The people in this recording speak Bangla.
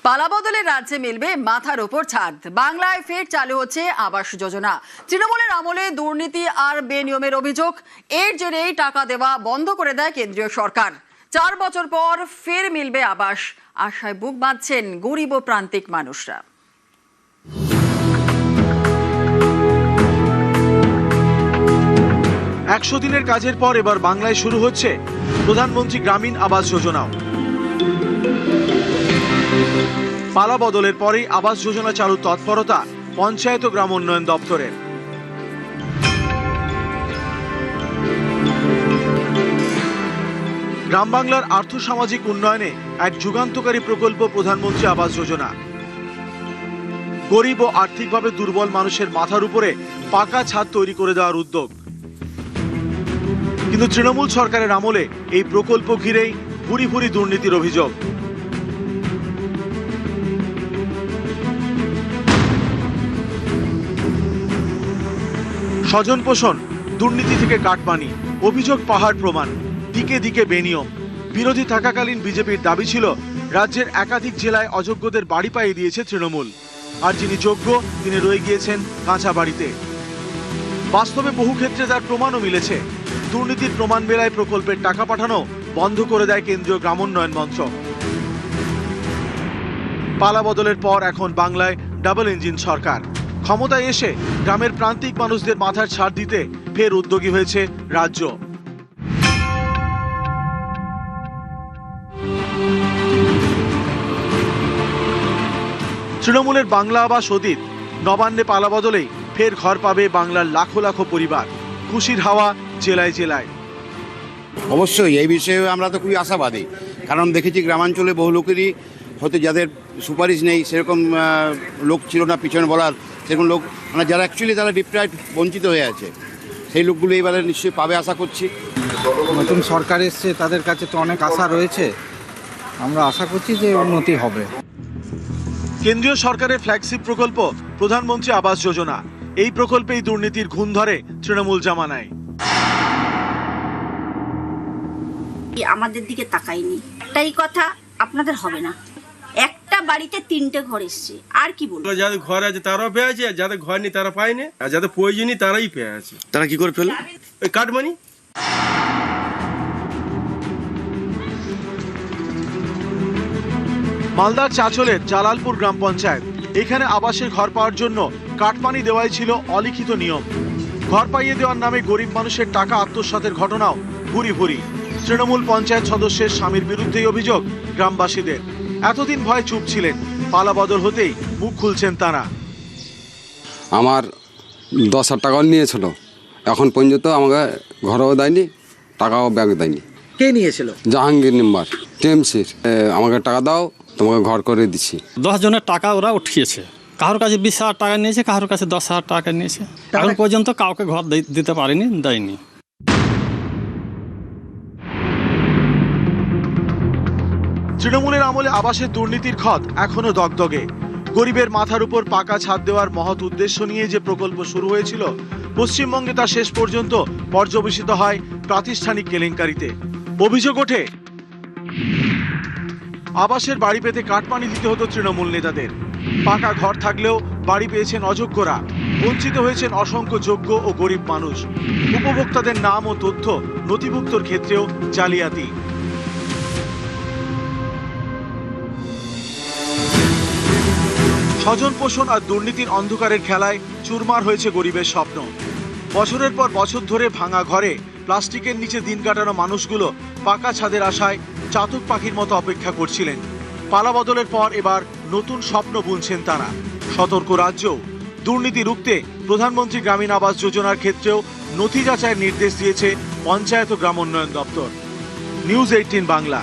পালাবদলে রাজ্যে মিলবে মাথার উপর ছাদ। বাংলায় ফের চালু হচ্ছে আবাস যোজনা। তৃণমূলের আমলে দুর্নীতি আর বেনিয়মের অভিযোগ, এর জেরেই টাকা দেওয়া বন্ধ করে দেয় কেন্দ্রীয় সরকার। 4 বছর পর ফের মিলবে আবাস, আশায় বুক বাঁধছেন গরিব ও প্রান্তিক মানুষরা। একশো দিনের কাজের পর এবার বাংলায় শুরু হচ্ছে প্রধানমন্ত্রী গ্রামীণ আবাস যোজনাও। পালা বদলের পরেই আবাস যোজনা চালুর তৎপরতা পঞ্চায়েত ও গ্রাম উন্নয়ন দপ্তরের। গ্রাম বাংলার আর্থসামাজিক উন্নয়নে এক যুগান্তকারী প্রকল্প প্রধানমন্ত্রী আবাস যোজনা। গরিব ও আর্থিকভাবে দুর্বল মানুষের মাথার উপরে পাকা ছাদ তৈরি করে দেওয়ার উদ্যোগ। কিন্তু তৃণমূল সরকারের আমলে এই প্রকল্প ঘিরেই ভুরি ভুরি দুর্নীতির অভিযোগ। স্বজন পোষণ, দুর্নীতি থেকে কাটমানি, অভিযোগ পাহাড় প্রমাণ, দিকে দিকে বেনিয়ম। বিরোধী থাকাকালীন বিজেপির দাবি ছিল রাজ্যের একাধিক জেলায় অযোগ্যদের বাড়ি পাইয়ে দিয়েছে তৃণমূল, আর যিনি যোগ্য তিনি রয়ে গিয়েছেন কাঁচা বাড়িতে। বাস্তবে বহু ক্ষেত্রে তার প্রমাণও মিলেছে। দুর্নীতির প্রমাণ মেলায় প্রকল্পের টাকা পাঠানো বন্ধ করে দেয় কেন্দ্রীয় গ্রামোন্নয়ন মন্ত্রক। পালা বদলের পর এখন বাংলায় ডাবল ইঞ্জিন সরকার। ক্ষমতায় এসে গ্রামের প্রান্তিক মানুষদের মাথার ছাদ দিতে ফের উদ্যোগী হয়েছে রাজ্য। তৃণমূলের বাংলা আবাস অতীত, নবান্নে পালা বদলেই ফের ঘর পাবে বাংলার লাখো লাখো পরিবার। খুশির হাওয়া জেলায় জেলায়। অবশ্যই এই বিষয়ে আমরা তো খুবই আশাবাদী, কারণ দেখেছি গ্রামাঞ্চলে বহু লোকেরই হয়তো যাদের সুপারিশ নেই, সেরকম লোক ছিল না পিছনে বলার, সেরকম লোক মানে যারা অ্যাকচুয়ালি তারা ডিপ্রাইভড, বঞ্চিত হয়ে আছে, সেই লোকগুলো এবারে নিশ্চয়ই পাবে আশা করছি। নতুন সরকার এসছে, তাদের কাছে তো অনেক আশা রয়েছে, আমরা আশা করছি যে উন্নতি হবে। কেন্দ্রীয় সরকারের ফ্ল্যাগশিপ প্রকল্প প্রধানমন্ত্রী আবাস যোজনা। এই প্রকল্পেই দুর্নীতির ঘুণ ধরে তৃণমূল জামানায়। আমাদের দিকে তাকায়নি, তাই কথা আপনাদের হবে না। একটা বাড়িতে 3টে ঘর এসছে, আর কি বলবো। যাদের ঘর আছে তারাও পেয়ে আছে, যাদের ঘর নেই তারা পায়নি, আর যাদের প্রয়োজনই তারাই পেয়ে আছে। তারা কি করে ফেলে? ওই কাটমানি। মালদার চাঁচলের জালালপুর গ্রাম পঞ্চায়েত। এখানে আবাসের ঘর পাওয়ার জন্য কাটমানি দেওয়াই ছিল অলিখিত নিয়ম। ঘর পাইয়ে দেওয়ার নামে গরিব মানুষের টাকা আত্মসাতের ঘটনাও ভুরি ভুরি। তৃণমূল পঞ্চায়েত সদস্যের স্বামীর বিরুদ্ধেই অভিযোগ গ্রামবাসীদের। এতদিন ভয়ে চুপ ছিলেন, পালা বদল হতেই মুখ খুলছেন তারা। আমার 10,000 টাকাও নিয়েছিল, এখন পর্যন্ত আমাকে ঘরও দেয়নি, টাকাও ব্যাগ দেয়নি। কে নিয়েছিল? জাহাঙ্গীর নাম্বার টিএমসির। আমাকে টাকা দাও, তোমাকে ঘর করে দিচ্ছি। 10 জনের টাকা ওরা উঠিয়েছে, কারোর কাছে 20,000 টাকা নিয়েছে, কারোর কাছে 10,000 টাকা নিয়েছে। এখন পর্যন্ত কাউকে ঘর দিতে পারেনি, দেয়নি। তৃণমূলের আমলে আবাসের দুর্নীতির ক্ষত এখনো দগদগে। গরিবের মাথার উপর পাকা ছাদ দেওয়ার মহৎ উদ্দেশ্য নিয়ে যে প্রকল্প শুরু হয়েছিল, পশ্চিমবঙ্গে তা শেষ পর্যন্ত পর্যবেসিত হয় প্রাতিষ্ঠানিক কেলেঙ্কারিতে। অভিযোগ ওঠে আবাসের বাড়ি পেতে কাটমানি দিতে হতো তৃণমূল নেতাদের। পাকা ঘর থাকলেও বাড়ি পেয়েছেন অযোগ্যরা, বঞ্চিত হয়েছেন অসংখ্য যোগ্য ও গরিব মানুষ। উপভোক্তাদের নাম ও তথ্য নথিভুক্তর ক্ষেত্রেও জালিয়াতি। স্বজন পোষণ আর দুর্নীতির অন্ধকারের খেলায় চুরমার হয়েছে গরিবের স্বপ্ন। বছরের পর বছর ধরে ভাঙা ঘরে প্লাস্টিকের নিচে দিন কাটানো মানুষগুলো পাকা ছাদের আশায় চাতক পাখির মতো অপেক্ষা করছিলেন। পালা বদলের পর এবার নতুন স্বপ্ন বুনছেন তারা। সতর্ক রাজ্য। দুর্নীতি রুখতে প্রধানমন্ত্রী গ্রামীণ আবাস যোজনার ক্ষেত্রেও নথি যাচাইয়ের নির্দেশ দিয়েছে পঞ্চায়েত ও গ্রাম উন্নয়ন দপ্তর। নিউজ 18 বাংলা।